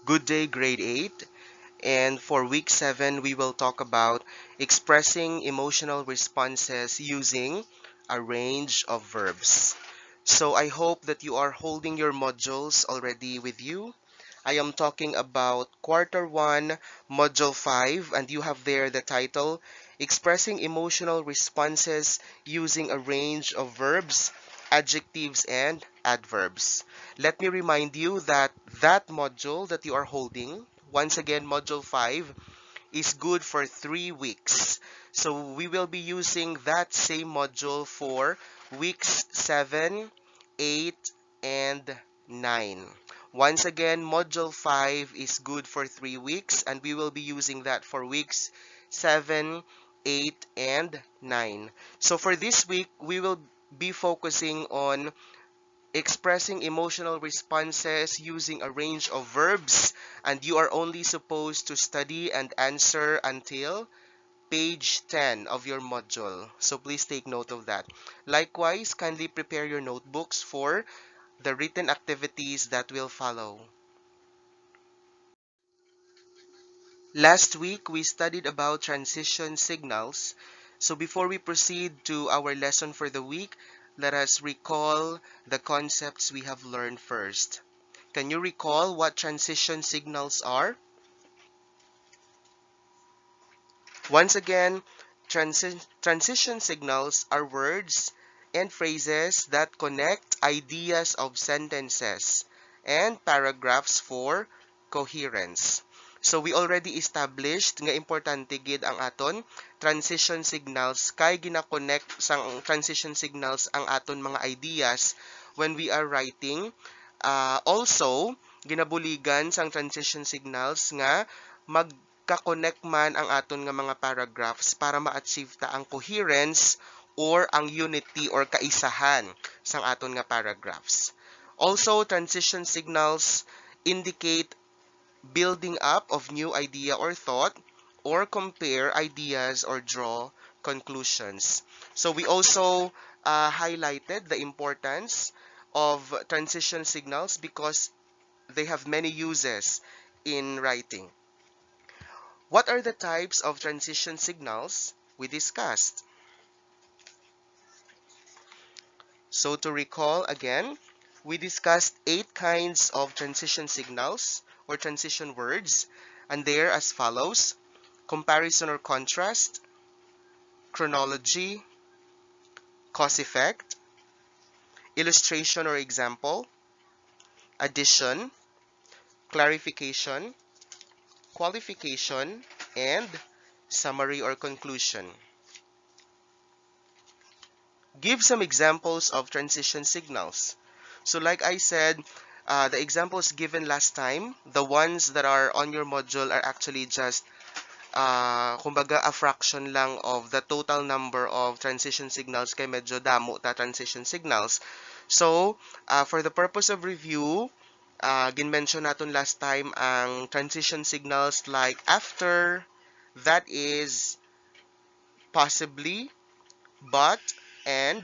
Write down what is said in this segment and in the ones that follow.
Good day, grade 8. And for week 7, we will talk about expressing emotional responses using a range of verbs. So I hope that you are holding your modules already with you. I am talking about quarter 1, module 5, and you have there the title, Expressing Emotional Responses Using a Range of Verbs, Adjectives, and Adverbs. Let me remind you that that module that you are holding, once again, module 5, is good for 3 weeks. So we will be using that same module for weeks 7, 8, and 9. Once again, module 5 is good for 3 weeks, and we will be using that for weeks 7, 8, and 9. So for this week, we will be focusing on expressing emotional responses using a range of verbs, and you are only supposed to study and answer until page 10 of your module. So please take note of that. Likewise, kindly prepare your notebooks for the written activities that will follow. Last week, we studied about transition signals. So before we proceed to our lesson for the week, let us recall the concepts we have learned first. Can you recall what transition signals are? Once again, transition signals are words and phrases that connect ideas of sentences and paragraphs for coherence. So we already established nga importante gid ang aton transition signals kay gina-connect sang transition signals ang aton mga ideas when we are writing. Also, ginabuligan sang transition signals nga magka-connect man ang aton nga mga paragraphs para ma-achieve ta ang coherence or ang unity or kaisahan sang aton nga paragraphs. Also, transition signals indicate building up of new idea or thought, or compare ideas or draw conclusions. So we also highlighted the importance of transition signals because they have many uses in writing. What are the types of transition signals we discussed? So to recall again, we discussed 8 kinds of transition signals or transition words, and they are as follows: comparison or contrast, chronology, cause effect, illustration or example, addition, clarification, qualification, and summary or conclusion. Give some examples of transition signals. So like I said, the examples given last time, the ones that are on your module are actually just kumbaga a fraction lang of the total number of transition signals kay medyo damo ta transition signals. So, for the purpose of review, gin-mention natin last time ang transition signals like after, that is, possibly, but, and,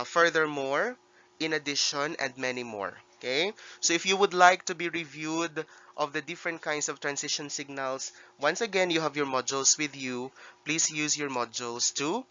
furthermore, in addition, and many more. Okay? So if you would like to be reviewed of the different kinds of transition signals, once again, you have your modules with you. Please use your modules to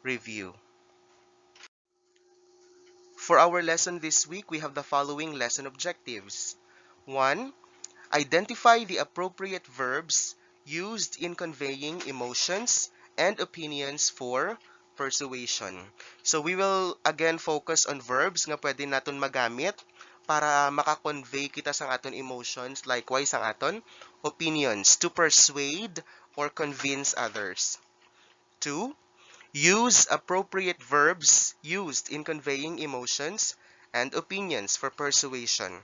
review. For our lesson this week, we have the following lesson objectives. 1. Identify the appropriate verbs used in conveying emotions and opinions for persuasion. So we will again focus on verbs nga pwede naton magamit para makakonvey kita sa aton emotions, likewise ang aton opinions to persuade or convince others. 2. Use appropriate verbs used in conveying emotions and opinions for persuasion.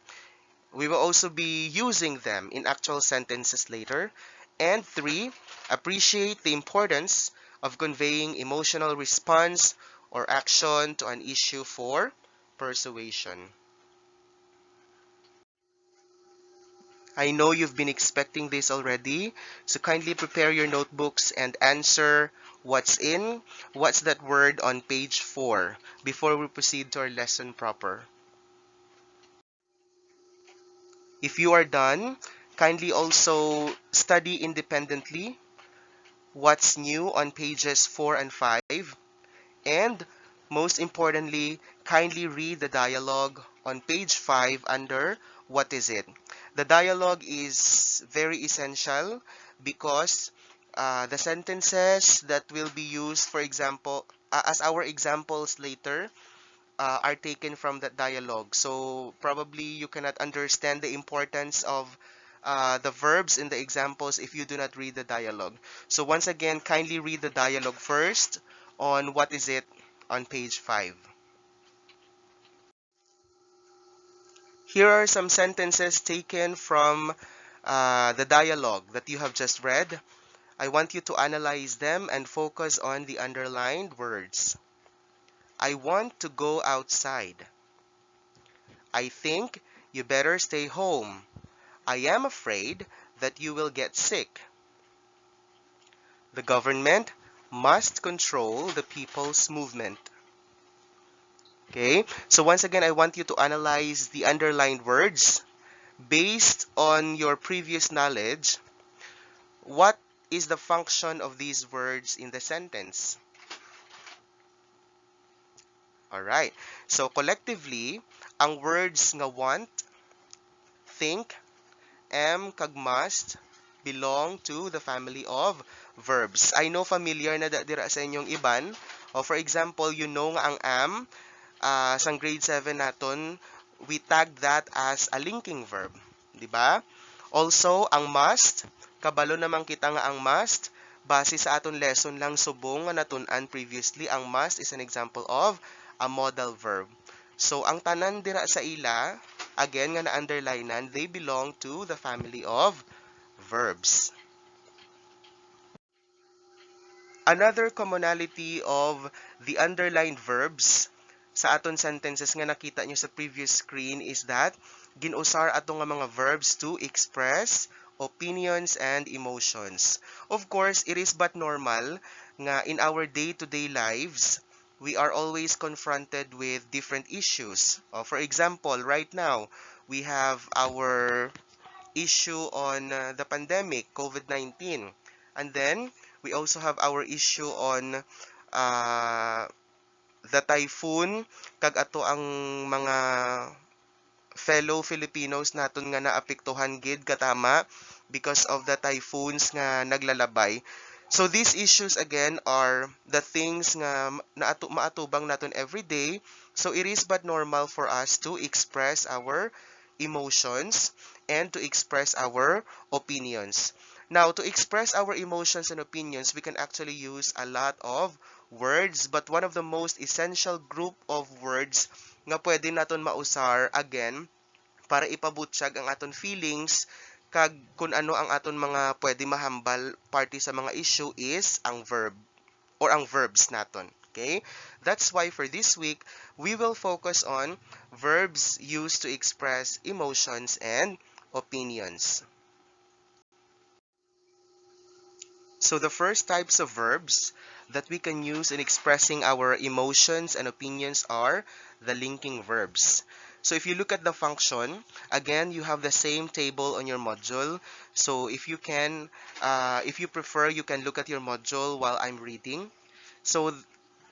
We will also be using them in actual sentences later. And 3, appreciate the importance of conveying emotional response or action to an issue for persuasion. I know you've been expecting this already, so kindly prepare your notebooks and answer what's that word on page 4 before we proceed to our lesson proper. If you are done, kindly also study independently what's new on pages 4 and 5. And most importantly, kindly read the dialogue on page 5 under what is it. The dialogue is very essential because the sentences that will be used, for example, as our examples later, are taken from that dialogue. So probably you cannot understand the importance of the verbs in the examples if you do not read the dialogue. So once again, kindly read the dialogue first on what is it on page 5. Here are some sentences taken from the dialogue that you have just read. I want you to analyze them and focus on the underlined words. I want to go outside. I think you better stay home. I am afraid that you will get sick. The government must control the people's movement. Okay, so once again, I want you to analyze the underlined words. Based on your previous knowledge, what is the function of these words in the sentence? Alright, so collectively, ang words nga want, think, kag must belong to the family of verbs. I know familiar na dira sa inyong iban. O for example, you know nga ang sang grade 7 naton, we tag that as a linking verb. Di ba? Also, ang must, kabalo naman kita nga ang must, base sa aton lesson lang subong nga natun-an previously, ang must is an example of a modal verb. So, ang tanan dira sa ila, again nga na-underlinan, they belong to the family of verbs. Another commonality of the underlined verbs sa aton sentences nga nakita nyo sa previous screen is that ginusar ato nga mga verbs to express opinions and emotions. Of course, it is but normal nga in our day-to-day lives, we are always confronted with different issues. For example, right now, we have our issue on the pandemic, COVID-19. And then, we also have our issue on the typhoon, kag ato ang mga fellow Filipinos naton nga naapektuhan gid katama because of the typhoons nga naglalabay. So these issues again are the things nga maatubang naton every day. So it is but normal for us to express our emotions and to express our opinions. Now, to express our emotions and opinions, we can actually use a lot of words, but one of the most essential group of words nga pwede naton mausar again para ipabutyag ang aton feelings kag kung ano ang aton mga pwede mahambal party sa mga issue is ang verb or ang verbs naton. Okay? That's why for this week, we will focus on verbs used to express emotions and opinions. So the first types of verbs that we can use in expressing our emotions and opinions are the linking verbs. So if you look at the function, again, you have the same table on your module. So if you can, if you prefer, you can look at your module while I'm reading. So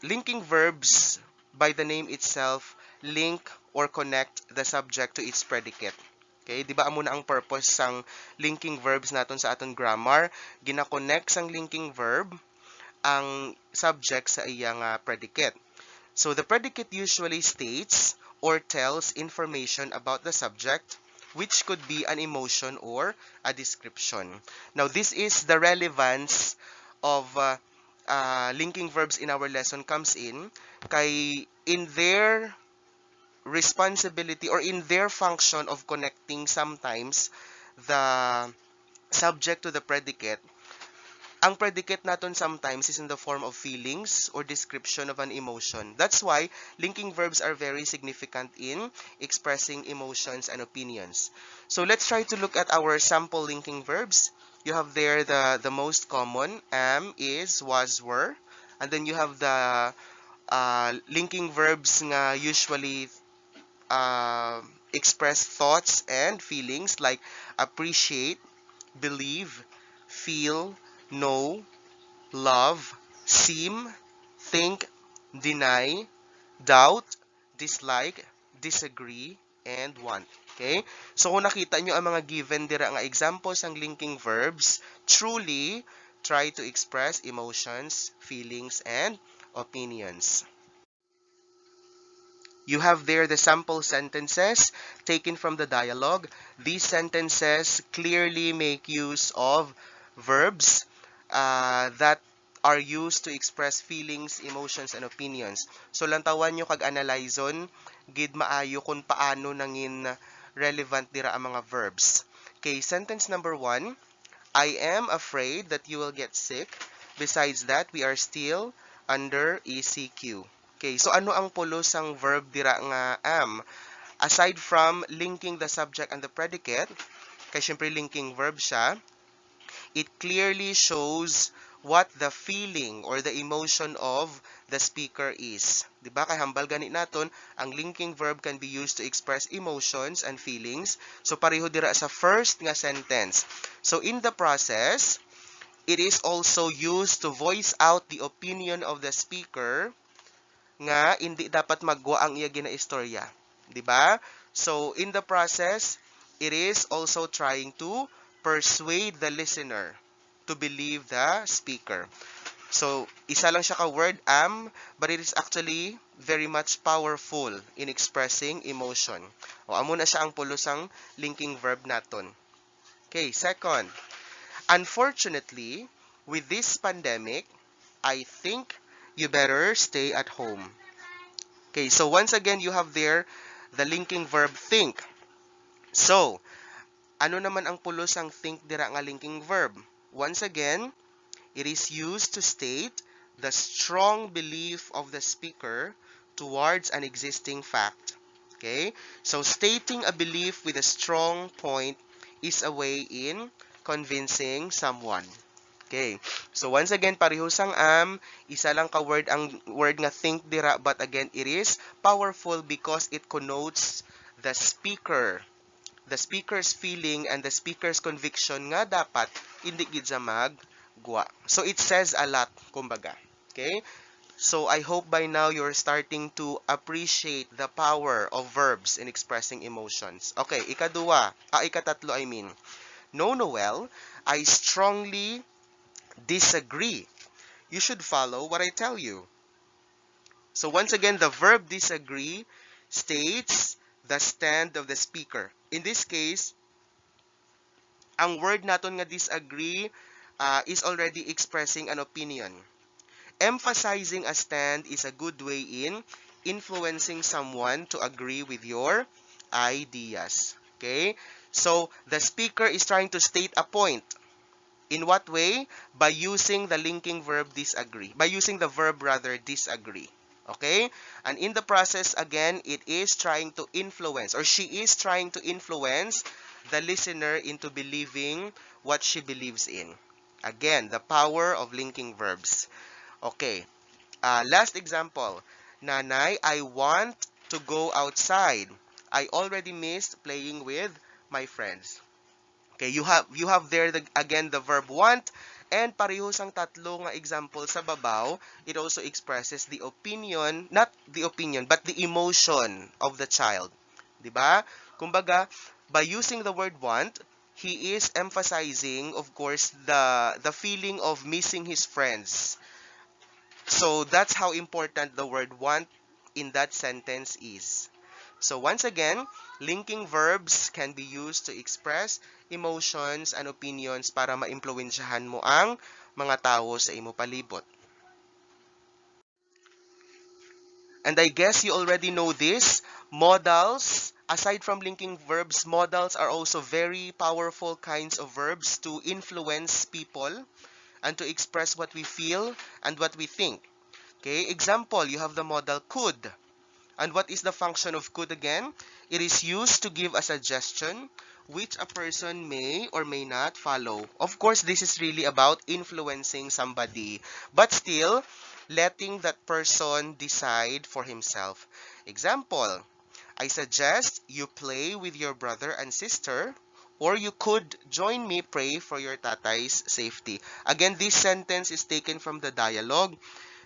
linking verbs, by the name itself, link or connect the subject to its predicate. Okay, di ba amo na ang purpose sang linking verbs naton sa aton grammar? Gina-connect sang linking verb ang subject sa iyang predicate. So the predicate usually states or tells information about the subject, which could be an emotion or a description. Now this is the relevance of linking verbs in our lesson comes in kay in their responsibility or in their function of connecting sometimes the subject to the predicate. Ang predicate naton sometimes is in the form of feelings or description of an emotion. That's why linking verbs are very significant in expressing emotions and opinions. So let's try to look at our sample linking verbs. You have there the most common, am, is, was, were. And then you have the linking verbs nga usually express thoughts and feelings like appreciate, believe, feel, know, love, seem, think, deny, doubt, dislike, disagree, and want. Okay? So kung nakita nyo ang mga given dira nga examples ng linking verbs, truly try to express emotions, feelings, and opinions. You have there the sample sentences taken from the dialogue. These sentences clearly make use of verbs that are used to express feelings, emotions, and opinions. So lantawan nyo kag analyzon gid maayo kung paano nangin relevant dira ang mga verbs. Okay, sentence number 1. I am afraid that you will get sick. Besides that, we are still under ECQ. Okay, so ano ang pulos ang verb dira nga am? Aside from linking the subject and the predicate, kay syempre linking verb siya, it clearly shows what the feeling or the emotion of the speaker is. Diba? Kay hambal ganit naton, ang linking verb can be used to express emotions and feelings. So pareho dira sa first nga sentence. So in the process, it is also used to voice out the opinion of the speaker nga hindi dapat magwa ang iya ginaistorya. Di ba? So, in the process, it is also trying to persuade the listener to believe the speaker. So, isa lang siya ka word am, but it is actually very much powerful in expressing emotion. O, amo na siya ang pulusang linking verb naton. Okay, second. Unfortunately, with this pandemic, I think you better stay at home. Okay, so once again, you have there the linking verb think. So, ano naman ang pulos ang think dira nga linking verb? Once again, it is used to state the strong belief of the speaker towards an existing fact. Okay? So, stating a belief with a strong point is a way in convincing someone. Okay. So once again, parehos ang am, isa lang ka word ang word nga think dira, but again, it is powerful because it connotes the speaker, the speaker's feeling and the speaker's conviction nga dapat hindi gid sa magguwa. So it says a lot, kumbaga. Okay? So I hope by now you're starting to appreciate the power of verbs in expressing emotions. Okay, ikatatlo I mean. No, Noel, I strongly disagree. You should follow what I tell you. So once again, the verb disagree states the stand of the speaker. In this case, ang word naton nga disagree is already expressing an opinion. Emphasizing a stand is a good way in influencing someone to agree with your ideas. Okay? So, the speaker is trying to state a point. In what way? By using the linking verb disagree. By using the verb rather disagree. Okay? And in the process, again, it is trying to influence, or she is trying to influence the listener into believing what she believes in. Again, the power of linking verbs. Okay. Last example. Nanay, I want to go outside. I already missed playing with my friends. Okay, you have there again the verb want, and parehos ang tatlo nga example sa babaw. It also expresses the opinion, not the opinion, but the emotion of the child. 'Di ba? Kumbaga, by using the word want, he is emphasizing, of course, the feeling of missing his friends. So that's how important the word want in that sentence is. So once again, linking verbs can be used to express emotions and opinions para maimpluwensyahan mo ang mga tao sa imo palibot. And I guess you already know this, modals, aside from linking verbs, modals are also very powerful kinds of verbs to influence people and to express what we feel and what we think. Okay, example, you have the modal could. And what is the function of could again? It is used to give a suggestion which a person may or may not follow. Of course, this is really about influencing somebody, but still letting that person decide for himself. Example, I suggest you play with your brother and sister, or you could join me pray for your tatay's safety. Again, this sentence is taken from the dialogue.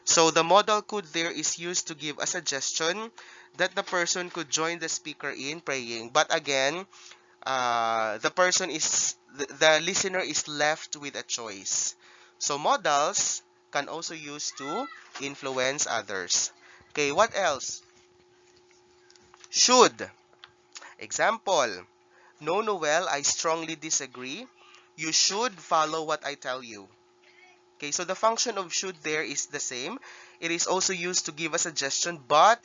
So the modal could there is used to give a suggestion that the person could join the speaker in praying. But again, the listener is left with a choice. So modals can also use to influence others. Okay, what else? Should. Example, no, Noel, I strongly disagree. You should follow what I tell you. Okay, so the function of should there is the same. It is also used to give a suggestion, but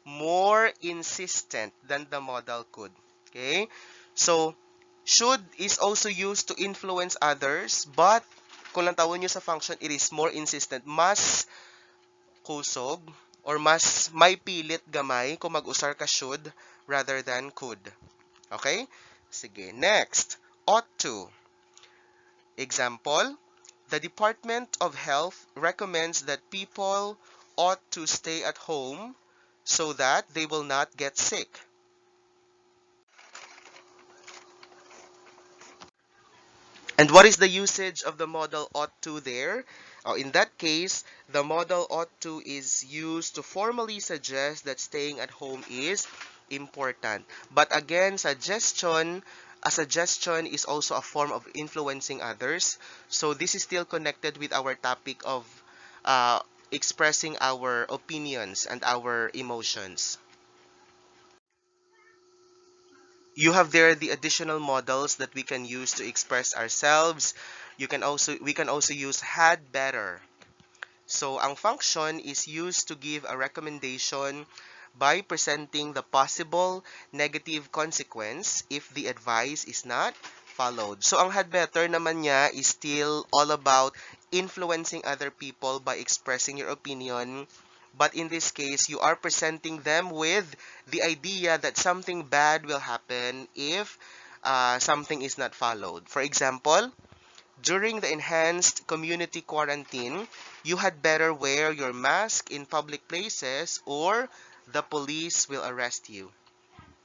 more insistent than the modal could. Okay, so should is also used to influence others, but kung lang tawon nyo sa function, it is more insistent. Mas kusog or mas may pilit gamay kung mag-usar ka should rather than could. Okay? Sige, next. Ought to. Example, the Department of Health recommends that people ought to stay at home so that they will not get sick. And what is the usage of the modal ought to there? In that case, the modal ought to is used to formally suggest that staying at home is important. But again, a suggestion is also a form of influencing others. So this is still connected with our topic of uh, expressing our opinions and our emotions. You have there the additional models that we can use to express ourselves. We can also use had better. So ang function is used to give a recommendation by presenting the possible negative consequence if the advice is not followed. So ang had better naman niya is still all about influencing other people by expressing your opinion. But in this case, you are presenting them with the idea that something bad will happen if something is not followed. For example, during the enhanced community quarantine, you had better wear your mask in public places or the police will arrest you.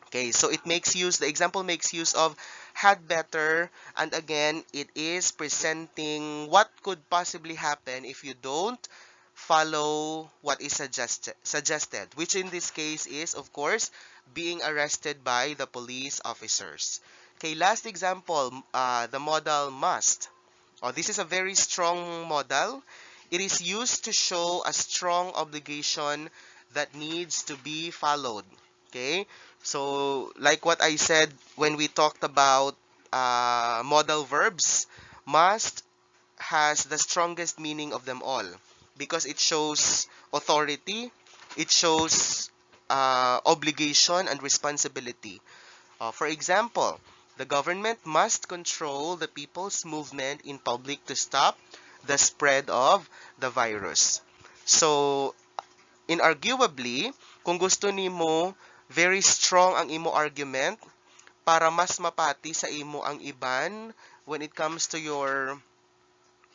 Okay, so the example makes use of had better, and again, it is presenting what could possibly happen if you don't follow what is suggested, which in this case is, of course, being arrested by the police officers. Okay, last example, the modal must. Oh, this is a very strong modal. It is used to show a strong obligation that needs to be followed. Okay, so like what I said when we talked about modal verbs, must has the strongest meaning of them all because it shows authority, it shows obligation and responsibility. For example, the government must control the people's movement in public to stop the spread of the virus. So, inarguably, kung gusto nimo very strong ang imo argument para mas mapati sa imo ang iban when it comes to your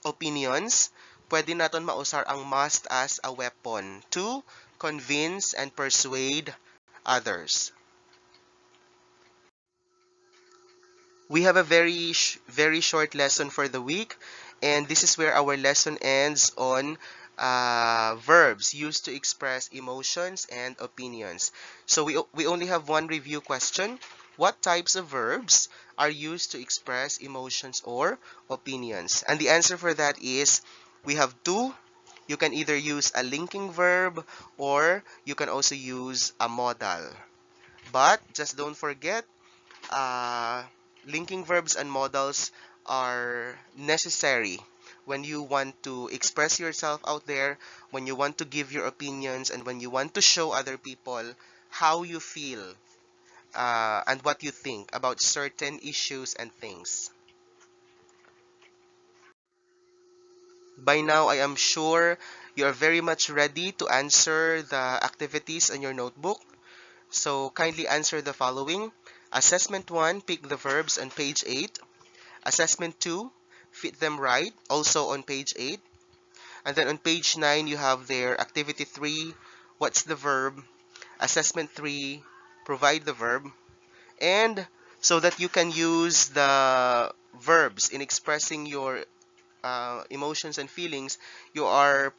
opinions, pwede naton mausar ang must as a weapon to convince and persuade others. We have a very short lesson for the week, and this is where our lesson ends on verbs used to express emotions and opinions. So we only have one review question. What types of verbs are used to express emotions or opinions? And the answer for that is we have two. You can either use a linking verb or you can also use a modal. But just don't forget, uh, linking verbs and modals are necessary when you want to express yourself out there, when you want to give your opinions, and when you want to show other people how you feel and what you think about certain issues and things. By now, I am sure you are very much ready to answer the activities on your notebook. So kindly answer the following. Assessment 1, pick the verbs on page 8. Assessment 2, fit them right, also on page 8. And then on page 9, you have their activity 3, what's the verb? Assessment 3, provide the verb, and so that you can use the verbs in expressing your emotions and feelings, you are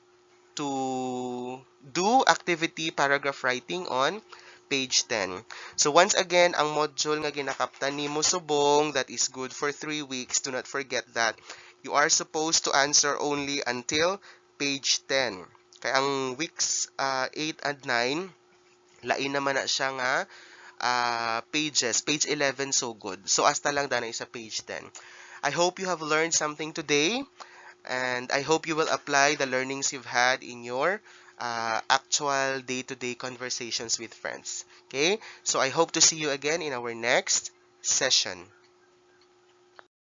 to do activity paragraph writing on page 10. So once again, ang module nga ginakaptan ni Musubong that is good for 3 weeks. Do not forget that you are supposed to answer only until page 10. Kaya ang weeks 8 and 9, lain naman na siya nga pages. Page 11 so good. So hasta lang danay sa page 10. I hope you have learned something today. And I hope you will apply the learnings you've had in your actual day-to-day conversations with friends. Okay? So I hope to see you again in our next session.